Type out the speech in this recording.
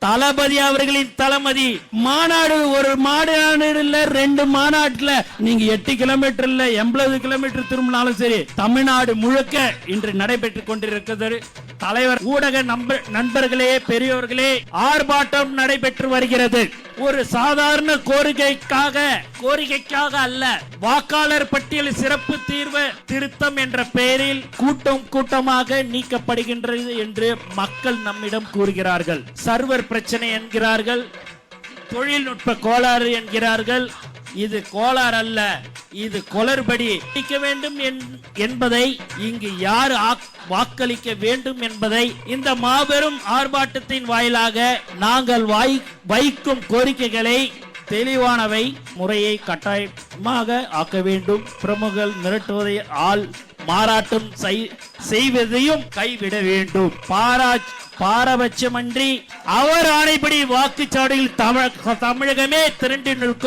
தளபதி அவர்களின் தலைமதி மாநாடு. ஒரு மாநாடுல 2 மாநாட்டுல நீங்க 8 கிலோமீட்டர்ல 80 கிலோமீட்டர் திரும்பினாலும் சரி, தமிழ்நாடு முழுக்க இன்று நடைபெற்றுக் கொண்டிருக்கிறது. தலைவர், ஊடக நண்பர்களே, பெரியோர்களே, ஆர்ப்பாட்டம் நடைபெற்று வருகிறது. ஒரு சாதாரண கோரிக்கைக்காக அல்ல, வாக்காளர் பட்டியல் சிறப்பு தீர்வு திருத்தம் என்ற பெயரில் கூட்டமாக நீக்கப்படுகின்றது என்று மக்கள் நம்மிடம் கூறுகிறார்கள். சர்வர் பிரச்சனை என்கிறார்கள், தொழில்நுட்ப கோளாறு என்கிறார்கள். இது கோளாறு அல்ல, இது குளறுபடி. வேண்டும் என்பதை, இங்கு யார் வாக்களிக்க வேண்டும் என்பதை இந்த மாபெரும் ஆர்ப்பாட்டத்தின் வாயிலாக நாங்கள் வைக்கும் கோரிக்கைகளை தெளிவானவை, முறையை கட்டாயமாக ஆக்க வேண்டும். பிரமுகர்கள் மிரட்டுவதை மாறாட்டம் செய்வதையும் கைவிட வேண்டும். பாரபட்சமன்றி அவர் ஆணைப்படி வாக்குச்சாவடியில் தமிழகமே திரண்டு நிற்கும்